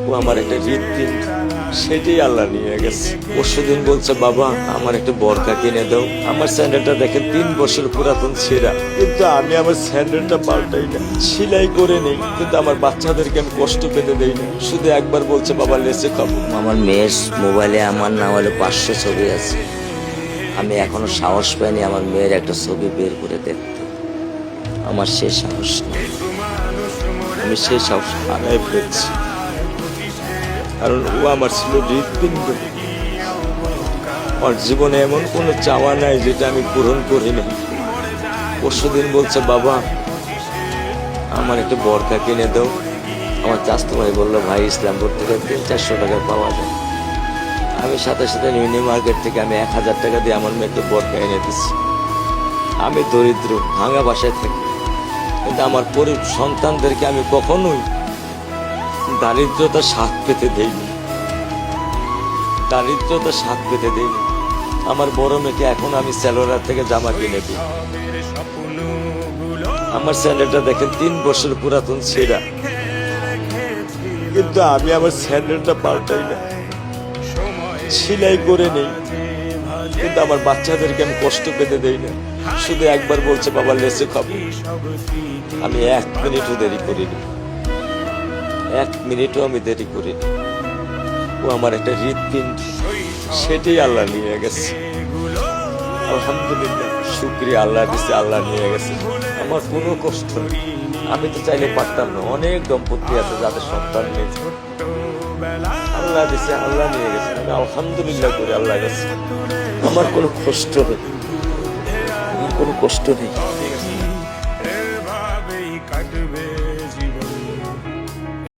ও আমার একটা হৃৎপিণ্ড, সেটাই আল্লাহ নিয়ে গেছে। পরশুদিন বলছে, বাবা আমার একটা বরখা কিনে দাও। আমার স্যান্ডেলটা দেখেন 3 বছর পুরাতন ছেঁড়া, কিন্তু আমি আমার স্যান্ডেলটা পাল্টাই না, সেলাই করে নেই, কিন্তু আমার বাচ্চাদেরকে আমি কষ্ট পেতে দেই না। শুধু একবার বলছে, বাবা লেচে খাবো। আমার মেয়ের মোবাইলে আমার না হলে 500 ছবি আছে। আমি এখনো সাহস পাইনি আমার মেয়ের একটা ছবি বের করে দেখতে। আমার সে সাহস নেই, আমি সেই সাহস হারাই ফেলছি, কারণ ও আমার ছিল হৃৎপিণ্ড। আমার জীবনে এমন কোনো চাওয়া নাই যেটা আমি পূরণ করি না। পরশুদিন বলছে, বাবা আমার একটা বরখা কিনে দাও। আমার চাস্তো ভাই বললো, ভাই ইসলামপুর থেকে 300-400 টাকা পাওয়া যায়। আমি সাথে সাথে মিনি মার্কেট থেকে আমি 1000 টাকা দিয়ে আমার মেয়েকে বরখা এনে দিচ্ছি। আমি দরিদ্র, ভাঙা বাসায় থাকি, কিন্তু আমার সন্তানদেরকে আমি কখনোই দারিদ্রতার স্বাদ পেতে দেইনি, দারিদ্রতার স্বাদ পেতে দেইনি। আমার বড় মেয়েকে এখন আমি সেলোরার থেকে জামা কিনে দিই। আমার স্যান্ডেলটা দেখেন 3 বছর পুরাতন ছেঁড়া, কিন্তু আমি আমার স্যান্ডেলটা পাল্টাই না, সেলাই করে নেই, কিন্তু আমার বাচ্চাদেরকে আমি কষ্ট পেতে দেই না। শুধু একবার বলছে, বাবা লেচে খাবো। আমি 1 মিনিটও দেরি করিনি, 1 মিনিটও আমি দেরি করিনি। ও আমার একটা হৃৎপিণ্ড, সেটাই আল্লাহ নিয়ে গেছে। আলহামদুলিল্লাহ, শুকরিয়া, আল্লাহ দিছে, আল্লাহ নিয়ে গেছে। আমার কোনো কষ্ট নেই। আমি তো চাইলে পারতাম না, অনেক দম্পতি আছে যাদের সন্তান নেই। আল্লাহ দিছে, আল্লাহ নিয়ে গেছে। আমি আলহামদুলিল্লাহ করি আল্লাহ গেছে। আমার কোনো কষ্ট নেই, আমার কোনো কষ্ট নেই।